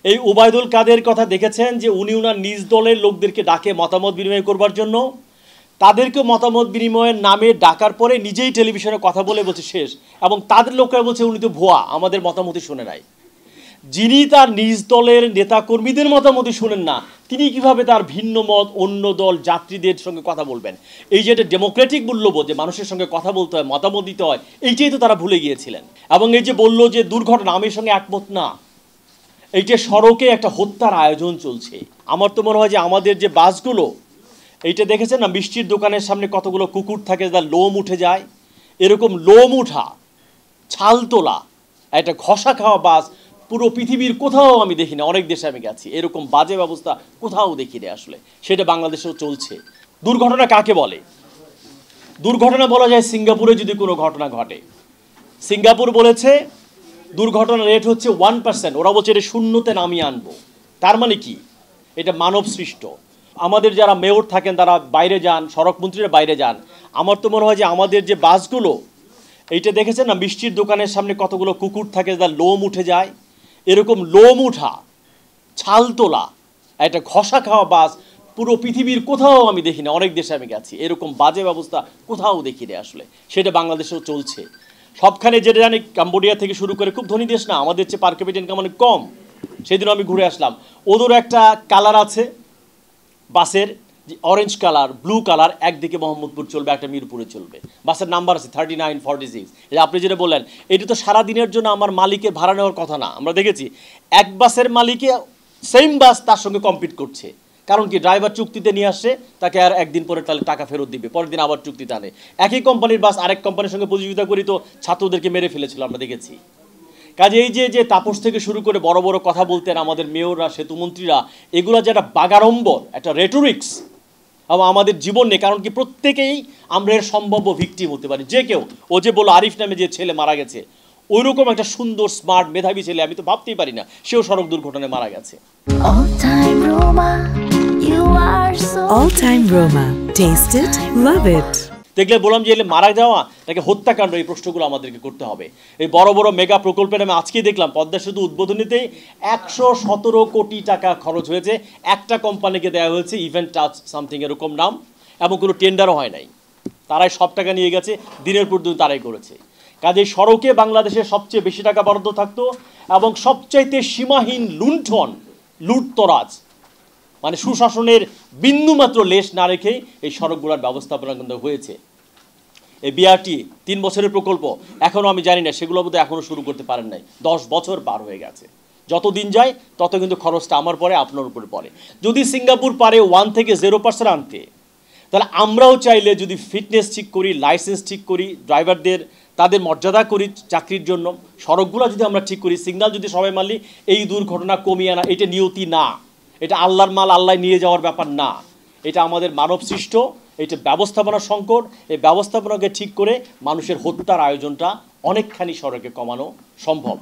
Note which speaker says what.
Speaker 1: এই ওবায়দুল কাদের কথা দেখেছেন যে উনি ওনার নিজ দলের লোকদেরকে ডাকে মতামত বিনিময় করবার জন্য, তাদেরকে মতামত বিনিময়ের নামে ডাকার পরে নিজেই টেলিভিশনে কথা বলে বলছে শেষ, এবং তাদের লোকেরা বলছে উনি তো ভুয়া, আমাদের মতামতই শুনে নাই। যিনি তার নিজ দলের নেতাকর্মীদের মতামতই শুনেন না, তিনি কিভাবে তার ভিন্ন মত অন্য দল যাত্রীদের সঙ্গে কথা বলবেন? এই যে একটা ডেমোক্রেটিক মূল্যবোধ যে মানুষের সঙ্গে কথা বলতে হয়, মতামত দিতে হয়, এইটাই তো তারা ভুলে গিয়েছিলেন। এবং এই যে বলল যে দুর্ঘটনা, আমি এর সঙ্গে একমত না। এই যে সড়কে একটা হত্যার আয়োজন চলছে, আমার তো মনে হয় যে আমাদের যে বাসগুলো, এইটা দেখেছেন না, মিষ্টির দোকানের সামনে কতগুলো কুকুর থাকে যার লোম উঠে যায়, এরকম লোম উঠা, ছাল তোলা, একটা ঘষা খাওয়া বাস পুরো পৃথিবীর কোথাও আমি দেখি না। অনেক দেশে আমি গেছি, এরকম বাজে ব্যবস্থা কোথাও দেখি না আসলে। সেটা বাংলাদেশেও চলছে। দুর্ঘটনা কাকে বলে? দুর্ঘটনা বলা যায় সিঙ্গাপুরে যদি কোনো ঘটনা ঘটে। সিঙ্গাপুর বলেছে দুর্ঘটনার রেট হচ্ছে 1%, ওরা বলছে এটা শূন্যতে নামিয়ে আনবো। তার মানে কি? এটা মানব সৃষ্ট। আমাদের যারা মেয়র থাকেন তারা বাইরে যান, সড়ক মন্ত্রীরা বাইরে যান। আমার তো মনে হয় যে আমাদের যে বাসগুলো, এইটা দেখেছেন না, মিষ্টির দোকানের সামনে কতগুলো কুকুর থাকে যার লোম উঠে যায়, এরকম লোম উঠা, ছাল তোলা, একটা ঘষা খাওয়া বাস পুরো পৃথিবীর কোথাও আমি দেখি না। অনেক দেশে আমি গেছি, এরকম বাজে ব্যবস্থা কোথাও দেখি না আসলে। সেটা বাংলাদেশেও চলছে সবখানে। যেটা জানি কম্বোডিয়া থেকে শুরু করে, খুব ধনী দেশ না, আমাদের চেয়ে পার ক্যাপিটা ইনকাম অনেক কম। সেদিনও আমি ঘুরে আসলাম, ওদেরও একটা কালার আছে বাসের, যে অরেঞ্জ কালার, ব্লু কালার, একদিকে মোহাম্মদপুর চলবে, একটা মিরপুরে চলবে। বাসের নাম্বার আছে 3946। এই আপনি যেটা বললেন, এটা তো সারাদিনের জন্য আমার মালিকের ভাড়া নেওয়ার কথা না। আমরা দেখেছি এক বাসের মালিকে সেম বাস তার সঙ্গে কম্পিট করছে। কারণ কি? ড্রাইভার চুক্তিতে নিয়ে আসছে, তাকে আর একদিন পরে তাহলে টাকা ফেরত দিবে, পরের দিন আবার চুক্তিতে আনে। একই কোম্পানির বাস আরেক কোম্পানির সঙ্গে প্রতিযোগিতা করি তো ছাত্রদেরকে মেরে ফেলেছিল, আমরা দেখেছি। কাজে এই যে তাপস থেকে শুরু করে বড় বড় কথা বলতেন আমাদের মেয়ররা, সেতুমন্ত্রীরা, এগুলো যে একটা বাগাড়ম্বর, একটা রেটোরিক্স, এবং আমাদের জীবন নেই। কারণ কি? প্রত্যেকেই আমরা এর সম্ভাব্য ভিকটিম হতে পারি। যে কেউ, ও যে বলল আরিফ নামে যে ছেলে মারা গেছে, ওইরকম একটা সুন্দর স্মার্ট মেধাবী ছেলে আমি তো ভাবতেই পারি না সেও সড়ক দুর্ঘটনায় মারা গেছে।
Speaker 2: All time Roma. Taste it, love it.
Speaker 1: দেখলে বললাম যে মারা যাওয়া নাকি হত্যাকাণ্ড, এই প্রশ্নগুলো আমাদেরকে করতে হবে। এই বড় বড় মেগা প্রকল্পের আমি আজকেই দেখলাম পদ্মা সেতু উদ্বোধনীতেই 117 কোটি টাকা খরচ হয়েছে। একটা কোম্পানিকে দেওয়া হয়েছে, ইভেন্ট টাচ সামথিং এরকম নাম, এবং কোনো টেন্ডারও হয় নাই। তারাই সব টাকা নিয়ে গেছে, দিনের পর দিন তারাই করেছে। কাজে সড়কে বাংলাদেশের সবচেয়ে বেশি টাকা বরাদ্দ থাকতো, এবং সবচাইতে সীমাহীন লুণ্ঠন, লুটতরাজ, মানে সুশাসনের বিন্দুমাত্র লেশ না রেখেই এই সড়কগুলোর ব্যবস্থাপনা কিন্তু হয়েছে। এই বিআরটি 3 বছরের প্রকল্প, এখনও আমি জানি না সেগুলো বোধহয় এখনও শুরু করতে পারেন নাই। 10 বছর পার হয়ে গেছে। যত দিন যায় তত কিন্তু খরচটা আমার পরে, আপনার উপরে পড়ে। যদি সিঙ্গাপুর পারে 1 থেকে 0% আনতে, তাহলে আমরাও চাইলে যদি ফিটনেস ঠিক করি, লাইসেন্স ঠিক করি, ড্রাইভারদের তাদের মর্যাদা করি চাকরির জন্য, সড়কগুলো যদি আমরা ঠিক করি, সিগন্যাল যদি সবাই মানলি, এই দুর্ঘটনা কমিয়ে আনা, এটা নিয়তি না। এটা আল্লাহর মাল আল্লাহ নিয়ে যাওয়ার ব্যাপার না। এটা আমাদের মানব সৃষ্ট, এটা ব্যবস্থাপনার সংকট। এই ব্যবস্থাপনাকে ঠিক করে মানুষের হত্যার আয়োজনটা অনেকখানি সড়কে কমানো সম্ভব।